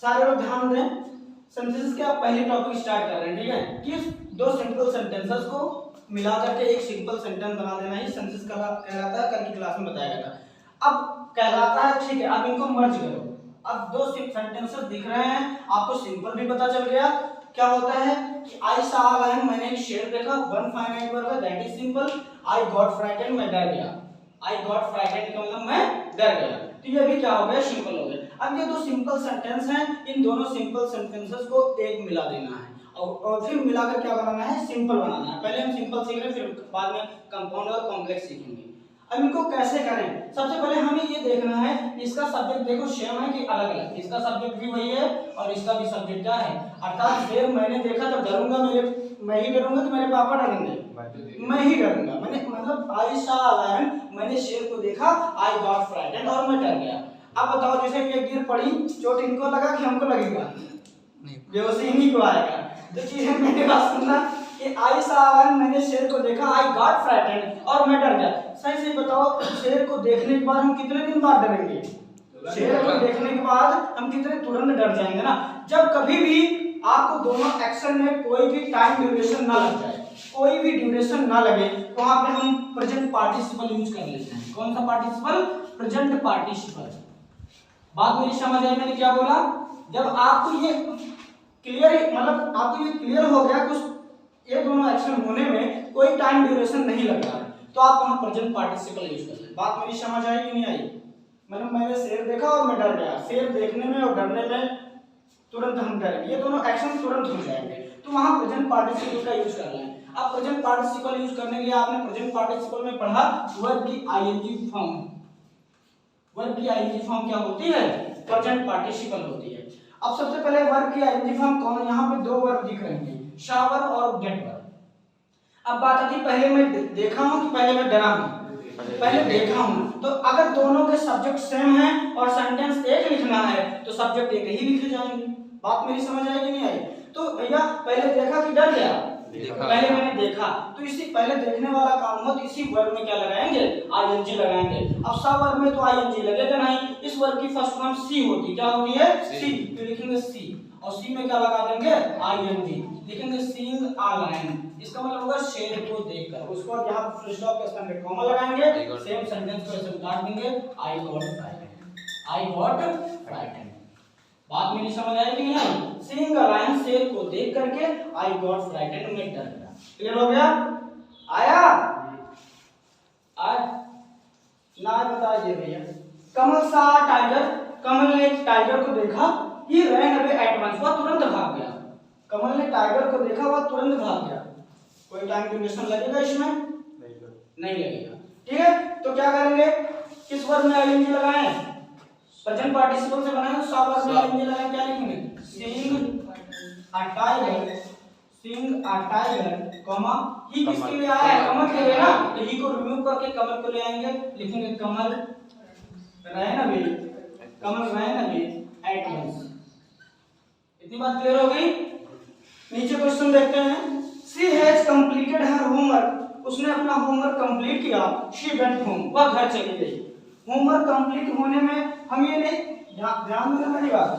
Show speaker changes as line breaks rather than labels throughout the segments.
सारे लोग ध्यान दें, सेंटेंसेस के आप पहले टॉपिक स्टार्ट कर रहे हैं, ठीक है, कि दो सिंपल सेंटेंसेस को मिला करके एक सिंपल सेंटेंस बना देना ही सेंटेंस कहलाता है। कल की क्लास में बताया गया था। अब कहलाता है, ठीक है, अब इनको मर्ज करो। अब दो सेंटेंसेस दिख रहे हैं, आपको सिंपल भी पता चल गया। क्या होता है कि आई सॉ अ लायन, मैंने एक शेर देखा, वन फाइनाइट वर्ब है, that is simple. I got frightened, मैं डर गया। आई गॉट फ्राइटेंड का मतलब मैं डर गया। तो ये भी क्या हो गया, सिंपल हो गया। अब ये दो सिंपल सेंटेंस हैं, इन दोनों सिंपल सेंटेंसेस को एक मिला देना है और फिर मिलाकर क्या बनाना है, सिंपल बनाना है। पहले हम सिंपल सीख रहे हैं, फिर बाद में कंपाउंड और कॉम्प्लेक्स सीखेंगे। अब इनको कैसे करें, सबसे पहले हमें ये देखना है इसका सब्जेक्ट देखो सेम है कि अलग अलग। इसका सब्जेक्ट भी वही है और इसका भी सब्जेक्ट क्या है, अर्थात शेर मैंने देखा तो डरूंगा, मैं ही डरूंगा कि मेरे पापा डरेंगे, मैं ही डरूंगा। मैंने मतलब आई सॉ अ लायन, मैंने शेर को देखा, आई गॉट फ्राइटेंड और मैं डर गया। अब बताओ, जैसे ये गिर पड़ी, चोट इनको लगा कि हमको लगेगा, बेहोशी इन्हीं को आएगा। तो चीजें मेरे पास सुनना कि आई सॉ अ लायन, मैंने शेर को देखा, आई गॉट फ्राइटेंड और मैं डर गया। सही से बताओ, शेर को देखने के बाद हम कितने दिन बाद डरेंगे? शेर को देखने के बाद हम कितने तुरंत डर जाएंगे ना। जब कभी भी आपको दोनों एक्शन में कोई भी टाइम ड्यूरेशन ना लग जाए, कोई भी ड्यूरेशन ना लगे, तो वहां पे हम प्रेजेंट पार्टिसिपल यूज कर लेते हैं। कौन सा पार्टिसिपल? Present participle. बात मेरी समझ आई मैंने क्या बोला? जब आपको ये क्लियर, मतलब आपको ये क्लियर हो गया कुछ ये दोनों एक्शन होने में कोई टाइम ड्यूरेशन नहीं लग रहा है, तो आप वहां प्रेजेंट पार्टिसिपल यूज कर लें। बात मेरी समझ आई कि नहीं आई? मतलब मैंने शेर देखा और मैं डर गया, शेर देखने में और डरने में तुरंत हम डरेंगे, ये दोनों एक्शन तुरंत हो जाएंगे, तो वहां प्रेजेंट पार्टिसिपल का यूज कर लें। अब प्रेजेंट पार्टिसिपल यूज करने के लिए आपने प्रेजेंट पार्टिसिपल में पढ़ा वर्ब की आईएनजी फॉर्म। वर्ब की आईएनजी फॉर्म क्या होती है? प्रेजेंट पार्टिसिपल होती है। अब सबसे पहले वर्ब की आईएनजी फॉर्म कौन? यहाँ पे दो वर्ब दिख रहे हैं, शावर और गेट वर्ब। अब बात आती, पहले मैं देखा हूं कि पहले मैं डरा हूं? पहले देखा हूं। तो अगर दोनों के सब्जेक्ट सेम हैं और सेंटेंस एक लिखना है तो सब्जेक्ट एक ही लिखे जाएंगे। बात मेरी समझ आई कि नहीं आई? तो भैया पहले देखा कि डर गया? पहले मैंने देखा, तो इसी पहले देखने वाला काम हो तो इसी वर्ब में क्या लगाएंगे? आईएनजी लगाएंगे। अब सब वर्ब में तो आईएनजी लगेगा नहीं, इस वर्ब की फर्स्ट फॉर्म सी होती, क्या होती है? सी। तो लिखेंगे सी और सी में क्या लगा देंगे? आईएनजी। लिखेंगे सीइंग अ लायन, इसका मतलब होगा शेर को देखकर। उसको यहां फुल स्टॉप के स्थान पे कॉमा लगाएंगे, सेम सेंटेंस को ऐसे काट देंगे, I got frightened, I got frightened. बात मेरी समझ आई कि नहीं आई? सीइंग अ लायन, शेर को देख करके, आई गॉट फ्राइटेंड, मैं डर गया। क्लियर हो गया? आया? आया ना? बताइए भैया। कमल सा टाइगर, कमल ने एक टाइगर को देखा, ही रैन अवे एट वंस, वह तुरंत भाग गया। कमल ने टाइगर को देखा, वह तुरंत भाग गया। कोई टाइम ड्यूरेशन लगेगा इसमें? नहीं लगेगा। ठीक है, तो क्या करेंगे? किस वर्ब में आईएनजी लगाएं? प्रेजेंट पार्टिसिपल से बनाएं, सब वर्ब में आईएनजी लगाएं। क्या लिखेंगे? Seeing a tiger, seeing a tiger, comma he किसके लिए आया है? कमल के लिए ना, तो ही को रिमूव करके कमल को ले आएंगे। लिखेंगे Kamal ran away, Kamal ran away at once. इतनी बात क्लियर हो गई? नीचे क्वेश्चन देखते हैं। She has completed her homework, उसने अपना होमवर्क कंप्लीट किया। शी वेंट होम, वह घर चली गई। होमवर्क कंप्लीट होने में हम ये नहीं ध्यान देना वाली बात,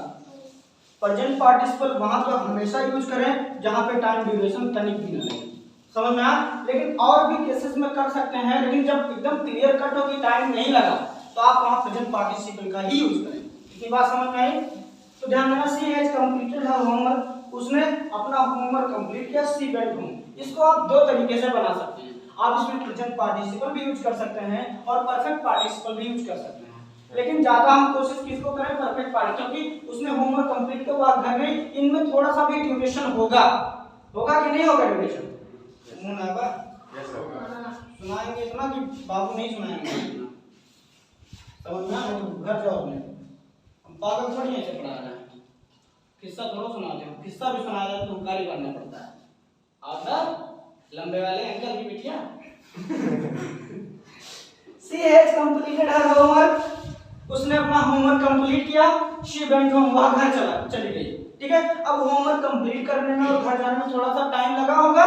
प्रेजेंट पार्टिसिपल वहां पर हमेशा यूज करें जहां पे टाइम ड्यूरेशन तनिक भी ना लगे। समझ में आया? लेकिन और भी केसेस में कर सकते हैं, लेकिन जब एकदम क्लियर कट हो कि टाइम नहीं लगा तो आप वहां प्रेजेंट पार्टिसिपल का ही यूज करें। इतनी बात समझ में आई? तो ध्यान देना, she has completed her homework, उसने अपना होमवर्क कंप्लीट किया। शी वेंट होम, इसको आप दो तरीके से बना सकते हैं। आप इसमें प्रेजेंट पार्टिसिपल भी यूज कर सकते हैं और परफेक्ट पार्टिसिपल भी यूज कर सकते हैं, लेकिन ज्यादा हम कोशिश किसको करें? परफेक्ट पार्टिसिपल, क्योंकि उसने होमवर्क कंप्लीट किया, वो घर में, इनमें थोड़ा सा भी ड्यूरेशन होगा कि नहीं होगा ड्यूरेशन? सुनाएंगे इतना कि बाबू नहीं सुनाएंगे, समझ में आया? तो घर जाओ अपने, पागल थोड़ी ऐसे पढ़ा रहे हैं, किस्सा थोड़ा सुनाते हो, किस्सा भी सुनाया जाए तो हुकारी करना पड़ता है। आप लंबे वाले अंकल की बिटिया। She has completed her homework, उसने अपना होमवर्क कंप्लीट किया। She went home, वह घर चली गई। ठीक है, अब होमवर्क कंप्लीट करने में और घर जाने में थोड़ा सा टाइम लगा होगा,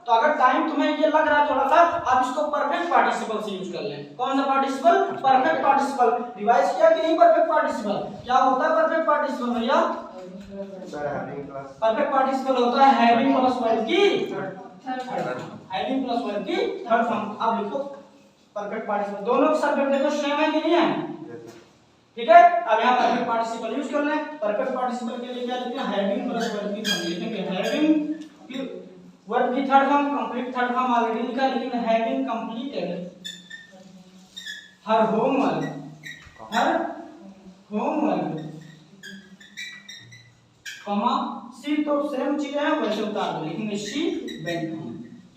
तो अगर टाइम तुम्हें ये लग रहा है थोड़ा सा, आप इसको परफेक्ट पार्टिसिपल से यूज कर लें। कौन सा पार्टिसिपल? Perfect participle. रिवाइज किया कि नहीं? परफेक्ट पार्टिसिपल क्या होता है? परफेक्ट पार्टिसिपल भैया? परफेक्ट पार्टिसिपल होता है हैविंग प्लस वर्ब की हैविंग प्लस वर्ब की थर्ड फॉर्म। अब लिखो परफेक्ट पार्टिसिपल, दोनों के सब्जेक्ट देखो सेम है कि नहीं है, ठीक है। अब यहाँ परफेक्ट पार्टिसिपल यूज कर लें। परफेक्ट पार्टिसिपल के लिए क्या लिखते हैं, हैविंग प्लस वर्ब की फॉर्म लिखेंगे, हैविंग फिर वर्ब की third form, complete third form already लिखा है, लेकिन having completed her homework comma C, तो सेम चीज है वैसे उतार दो, लेकिन शी वेंट होम।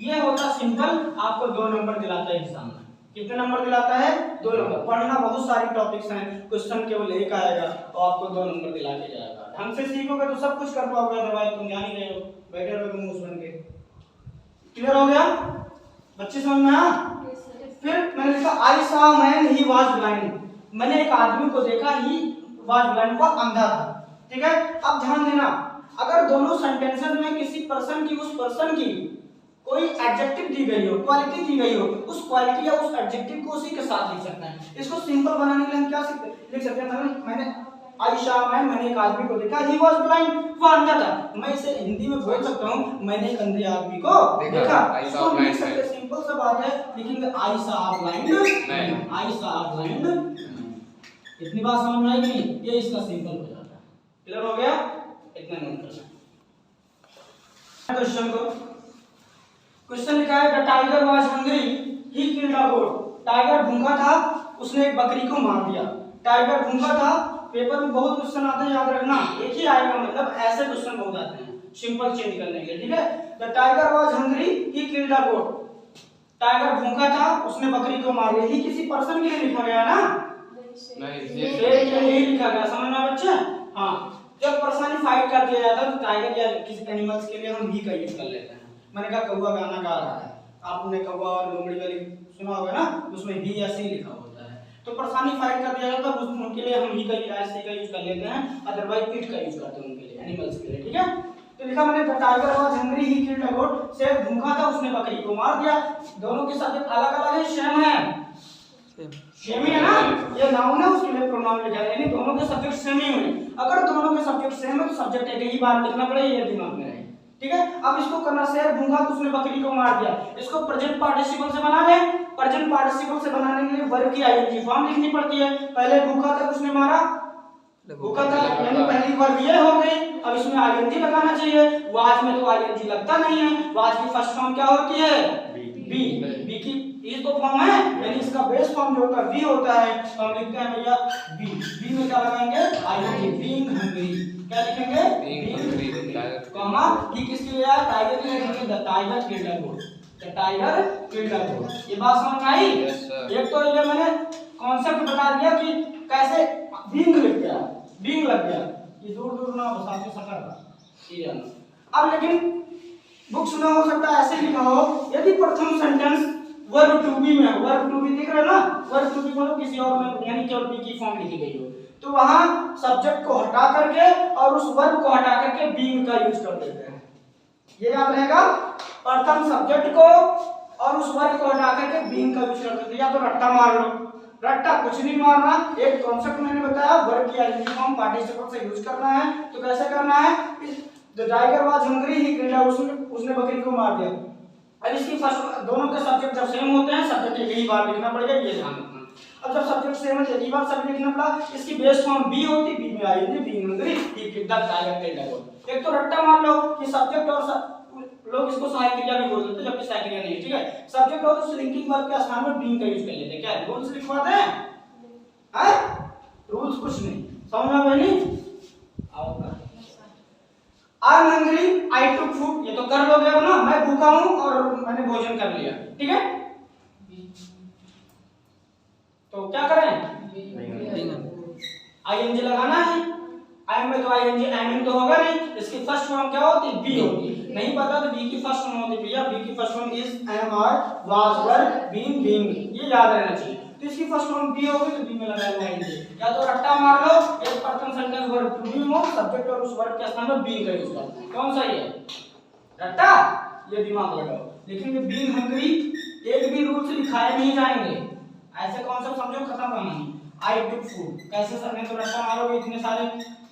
ये होता सिंपल, आपको 2 नंबर दिलाता है एग्जाम में। कितने नंबर दिलाता है? 2 नंबर। पढ़ना बहुत सारी टॉपिक्स हैं, क्वेश्चन केवल एक आएगा तो आपको 2 नंबर दिला के जाएगा। ढंग से सीखोगे तो सब कुछ कर पाओगे, अदरवाइज तुम जान ही रहे हो, बैठे रहोगे मुंह बन के। क्लियर हो गया बच्चे, समझ में आया? फिर मैंने लिखा I saw man he was blind, मैंने एक आदमी को देखा, ही वाज ब्लाइंड, वो अंधा था, ठीक है। अब ध्यान देना, अगर दोनों सेंटेंसेस में किसी पर्सन की, उस पर्सन की कोई एडजेक्टिव दी गई हो, क्वालिटी दी गई हो, उस क्वालिटी या उस एडजेक्टिव को उसी के साथ लिख सकते हैं। इसको सिंपल बनाने के लिए हम क्या लिख सकते हैं, मैंने आई सॉ मैन, मैंने एक आदमी को देखा, ही वाज ब्लाइंड, वो अंधा था। मैं इसे हिंदी में बोल सकता हूं, मैंने एक अंधे आदमी को देखा। इसको लिख सकते, सिंपल सा बात है, लिखेंगे I saw blind, I saw blind. इतनी बात समझ में आई कि नहीं? ये इसका सिंपल हो जाता है। क्लियर हो गया? इतना नोट करना। क्वेश्चन को, क्वेश्चन लिखा है the tiger was hungry he killed a goat, tiger भूखा था, उसने एक बकरी को मार दिया। टाइगर भूखा था, पेपर में बहुत क्वेश्चन आते हैं, याद रखना, एक ही आएगा, मतलब ऐसे क्वेश्चन बहुत आते हैं सिंपल चेंज करने के लिए, ठीक है। The tiger was hungry he killed a goat, tiger भूखा था, उसने बकरी को मार दिया। ही किसी पर्सन के लिए लिखा गया ना, नहीं, यही लिखा गया, समझ में बच्चे? हाँ, जब पर्सनिफाइड कर दिया जाता है तो टाइगर या किसी एनिमल्स के लिए हम ही का यूज कर लेते हैं। मैंने कहा कौवा गाना गा रहा है, आपने कौवा और लोमड़ी वाली सुना होगा ना, उसमें ही या सी लिखा होता है, तो पर्सनिफाइड कर दिया जाता है, उनके लिए हम ही का यूज कर लेते हैं, अदरवाइज इट का यूज करते हैं उनके लिए, एनिमल्स के लिए, ठीक है। तो लिखा मैंने the tiger was hungry he killed a goat, शेर भूखा था, उसने बकरी को मार दिया। दोनों के सब्जेक्ट अलग अलग है, सेम है, सेम ही है ना, ये नाउन है, उसके लिए प्रोनाउन लिखा है, यानी दोनों के सब्जेक्ट सेम ही हुए। अगर दोनों के सब्जेक्ट सेम है तो सब्जेक्ट एक ही बार लिखना पड़ेगा, ये दिमाग में रहे, ठीक है। अब इसको करना, शेर भूखा तो उसने बकरी को मार दिया, इसको प्रेजेंट पार्टिसिपल से बना ले। प्रेजेंट पार्टिसिपल से बनाने के लिए वर्ब की आईएनजी फॉर्म लिखनी पड़ती है। पहले भूखा था, उसने मारा, भूखा था, यानी पहली वर्ब ये हो गई। अब इसमें आईएनजी लगाना चाहिए, वाज में तो आईएनजी लगता नहीं है, वाज की फर्स्ट फॉर्म क्या होती है, बी, बी की ये तो फॉर्म है, यानी इसका बेस फॉर्म जो होता है वी होता है, तो हम लिखते हैं भैया बी। बी में क्या लगाएंगे, आईएनजी, बीइंग हंग्री, क्या लिखेंगे, बीइंग हंग्री, कॉमा ही किसके लिए आया, टाइगर के लिए लिखेंगे the tiger killed a goat, the tiger killed a goat. ये बात समझ में आई? एक तो ये मैंने कॉन्सेप्ट बता दिया कि कैसे बीइंग लिख गया, बीइंग लग गया, ये दूर दूर ना बस आपके सफर का ये जाना। अब लेकिन बुक्स में हो सकता है ऐसे लिखा हो, यदि प्रथम सेंटेंस वर्ब टू बी में, वर्ब टू बी दिख रहा है ना, वर्ब टू बी मतलब किसी और में, यानी केवल बी की फॉर्म लिखी गई हो, तो वहां सब्जेक्ट को हटा करके और उस वर्ब को हटा करके बीइंग का यूज कर देते हैं। ये याद रहेगा, प्रथम सब्जेक्ट को और उस वर्ब को हटा करके बीइंग का यूज कर देते हैं। या तो रट्टा मार लो, रट्टा कुछ नहीं मारना, एक कॉन्सेप्ट मैंने बताया, वर्ब की आईएनजी फॉर्म पार्टिसिपल से यूज करना है। तो कैसे करना है, the tiger was hungry he killed, उसने बकरी को मार दिया। अब इसकी फर्स्ट, दोनों के सब्जेक्ट जब सेम होते हैं, सब्जेक्ट एक ही बार लिखना पड़ेगा, ये ध्यान रखना। अब जब सब्जेक्ट सेम है, एक ही बार सब्जेक्ट लिखना पड़ा, इसकी बेस फॉर्म बी होती, बी में आएगी being hungry he killed the tiger killed a goat. एक तो रट्टा मार लो कि सब्जेक्ट और लोग इसको सहायक क्रिया भी बोल देते हैं, जबकि सहायक क्रिया नहीं है, ठीक है। सब्जेक्ट और उस लिंकिंग वर्ब के स्थान में बीइंग का यूज कर लेते हैं। क्या रूल्स लिखवाते हैं, है रूल्स कुछ नहीं, समझ में आया नहीं? आओ I am hungry I took food, ये तो कर लोगे अब ना, मैं भूखा हूं और मैंने भोजन कर लिया, ठीक है। तो क्या करें, आईएनजी लगाना है। आई एम में तो आईएनजी एम इन तो होगा नहीं, इसकी फर्स्ट फॉर्म क्या होती है, बी होती। नहीं पता तो बी की फर्स्ट फॉर्म होती है भैया, बी की first form is, am, are, was, were, being, being, ये याद रहना चाहिए। तो इसकी फर्स्ट फॉर्म बी होगी तो बी में लगाएंगे आईएनजी। या तो रट्टा मार लो, एक प्रथम सेंटेंस वर्ब टू बी में सब्जेक्ट और उस वर्ब के स्थान में बीइंग का यूज करते हैं। कौन सा ये रट्टा, ये दिमाग लगाओ। लेकिन ये बीइंग हंग्री एक भी रूल से लिखाए नहीं जाएंगे, ऐसे कॉन्सेप्ट समझो, खत्म करना है। आई टुक फूड। कैसे सर ने तो रट्टा मारोगे, इतने सारे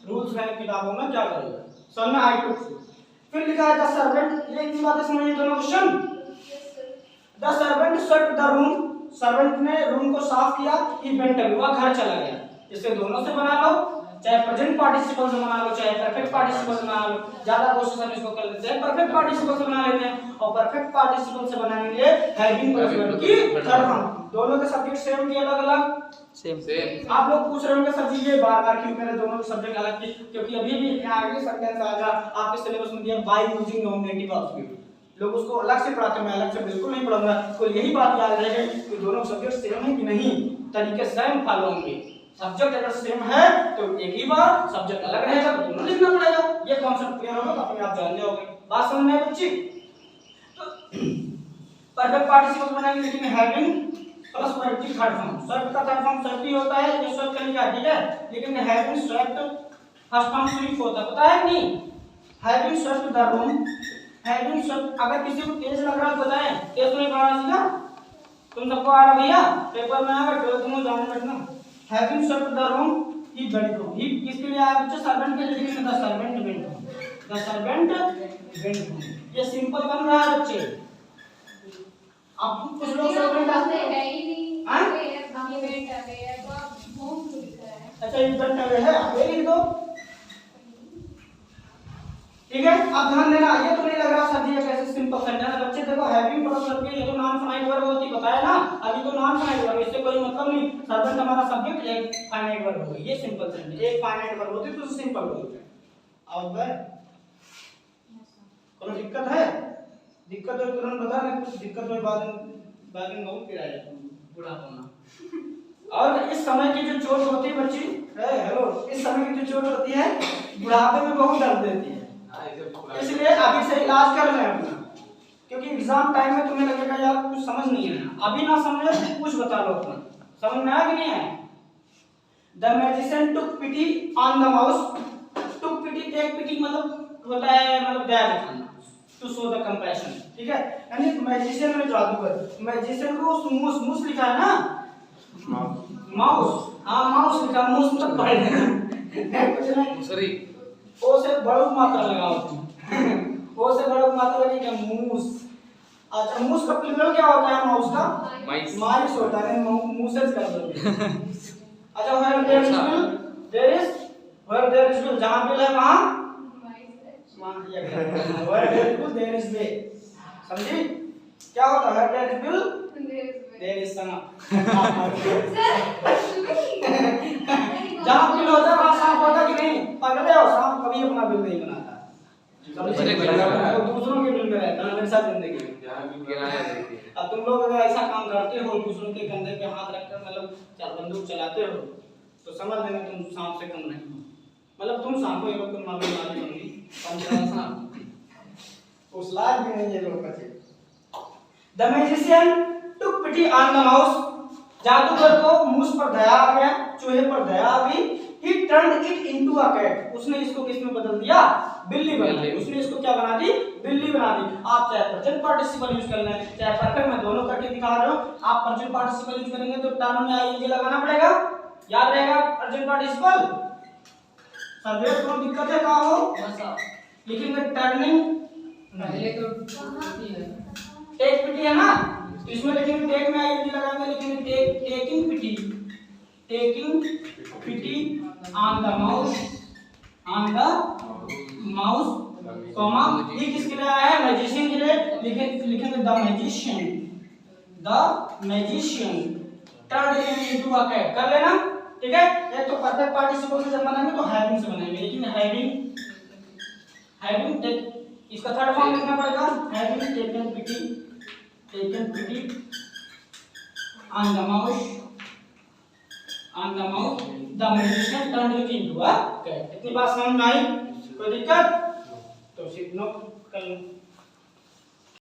रूल्स हैं किताबों में, क्या करोगे? सर ने आई टुक फूड। फिर लिखा है द सर्वेंट, ये एक बात समझिए दोनों question. The servant swept the room, servant ने रूम को साफ किया, ही वेंट अवे, वह घर चला गया। इसे दोनों से बना लो, चाहे प्रेजेंट पार्टिसिपल से बना लो चाहे परफेक्ट पार्टिसिपल से बना लो। ज्यादा कोशिश हम इसको कर लेते हैं परफेक्ट पार्टिसिपल से बना लेते हैं, और परफेक्ट पार्टिसिपल से बनाने के लिए हैविंग प्लस वर्ब की थर्ड फॉर्म। दोनों के सब्जेक्ट सेम की अलग अलग सेम। आप लोग पूछ रहे होंगे सर जी ये बार-बार क्यों करें दोनों के सब्जेक्ट अलग की? क्योंकि अभी भी आगे सेंटेंस आएगा आपके सिलेबस में दिया बाय यूजिंग नॉमिनेटिव ऑब्जेक्ट, लोग उसको अलग से पढ़ाते हैं, मैं अलग से बिल्कुल नहीं पढ़ाऊंगा। तो यही बात याद रहे कि दोनों सब्जेक्ट सेम है कि नहीं, तरीके सेम फॉलो होंगे। सब्जेक्ट अगर सेम है तो एक ही बार, सब्जेक्ट अलग रहेगा तो दोनों लिखना पड़ेगा। ये कॉन्सेप्ट क्लियर होगा तो अपने आप जान जाओगे। बात समझ में आई बच्ची? तो परफेक्ट पार्टिसिपल बनाएंगे लेकिन हैविंग प्लस वर्ब की थर्ड फॉर्म। स्वेप्ट का थर्ड फॉर्म स्वेप्ट ही होता है, ये स्वेप्ट नहीं है, ठीक है? लेकिन having swept first form sweep होता है, पता है नहीं? Having swept the room, having swept. अगर किसी को तेज लग रहा है बताएं, तेज तो नहीं पढ़ाना सीखा? तुम सबको आ रहा भैया? पेपर में आएगा तो तुम जाने बैठना। Having swept the room, he went home. He किसके लिए आया बच्चे? सर्वेंट के लिए, लेकिन the servant went home. The servant went home. ये सिंपल बन रहा है बच्चे। आप कुछ लोग सर्वेंट आते हैं ही नहीं, हाँ? ये वेंट अवे है तो आप होम क्यों लिख रहे हैं? अच्छा ये वेंट अवे है, अवे लिख दो, ठीक है? अब ध्यान देना, ये तो नहीं लग रहा सर जी ये कैसे सिंपल सेंटेंस है? बच्चे देखो हैविंग प्लस वर्ब के, ये तो नॉन फाइनाइट वर्ब होती बताया ना, अभी तो नॉन फाइनाइट वर्ब, इससे कोई मतलब नहीं। सर्वेंट हमारा सब्जेक्ट एक फाइनाइट वर्ब होगी, ये सिंपल सेंटेंस एक फाइनाइट वर्ब होती तो सिंपल बोलते हैं। अब कोई दिक्कत है? दिक्कत हो तुरंत बता ना, कुछ दिक्कत हो बाद में बहुत फिर आएगा बुढ़ा होना। और इस समय की जो चोट होती है बच्ची, हेलो, इस समय की जो चोट होती है बुढ़ापे में बहुत दर्द देती है, इसलिए अभी से इलाज कर लें अपना, क्योंकि एग्जाम टाइम में तुम्हें लगेगा यार कुछ समझ नहीं है, अभी ना समझे कुछ बता लो अपना, समझ में आया कि नहीं आया? The magician took pity on the mouse. Took pity, take pity मतलब होता है मतलब दया दिखाना, टू शो द कंपैशन, ठीक है? यानी मैजिशियन में जादूगर, मैजिशियन को मूस मूस लिखा है ना, माउस, हाँ माउस लिखा, मूस मतलब पढ़ लेना कुछ नहीं, सॉरी ओ से बड़ा मात्रा लगाओ ओ से बड़ा मात्रा लगी क्या? मूस। अच्छा मूस का प्लूरल क्या होता है? माउस का माइस होता है, मूसेस कर दोगे। अच्छा where there is will, there is, where there is will, जहाँ will है वहाँ ये where there is will there is way, समझी? क्या होता है? where there is will there is sana। जहाँ बिल होता है वहाँ सांप होता कि नहीं? पकड़े हो, सांप कभी अपना बिल नहीं बनाता, तो दूसरों के बिल में रहता है हमेशा जिंदगी में। अब तुम लोग अगर ऐसा काम करते हो, दूसरों के कंधे पे हाथ रखकर मतलब बंदूक चलाते हो, तो समझ लेना तुम सांप से कम नहीं हो, मतलब तुम सांप हो, ये लोग तुम मालूम मालूम होंगी पंचरा सांप उस लायक भी नहीं ये लोग बचे। The magician took pity on the mouse, जादूगर को मूस पर दया आ गया, चूहे पर दया आ गई। He turned it into a cat, उसने इसको किस में बदल दिया? बिल्ली बना दी, उसने इसको क्या बना दी? बिल्ली बना दी। आप चाहे प्रेजेंट पार्टिसिपल यूज कर लें चाहे परफेक्ट, मैं दोनों करके दिखा रहा हूँ। आप प्रेजेंट पार्टिसिपल यूज करेंगे तो टर्न में आईएनजी लगाना पड़ेगा, याद रहेगा प्रेजेंट पार्टिसिपल। सब्जेक्ट को दिक्कत है कहाँ हो? लिखेंगे टर्निंग, पहले तो टेक पिटी है ना, तो इसमें लिखेंगे टेक में आईएनजी लगाएंगे, लिखेंगे take taking pity, taking pity on the mouse, on the mouse comma, ये किसके लिए आया है? मैजिशियन के लिए, लिखेंगे the magician, the magician turned him into a cat, कर लेना, ठीक है? एक तो परफेक्ट पार्टिसिपल से जब बनाएंगे तो हैविंग से बनाएंगे, लेकिन हैविंग टेक, इसका थर्ड फॉर्म लिखना पड़ेगा, having taken pity on the mouse, on the mouse, the magician turned it into a cat। इतनी बात समझ में आई? कोई दिक्कत? तो सिर्फ नोट कर लो।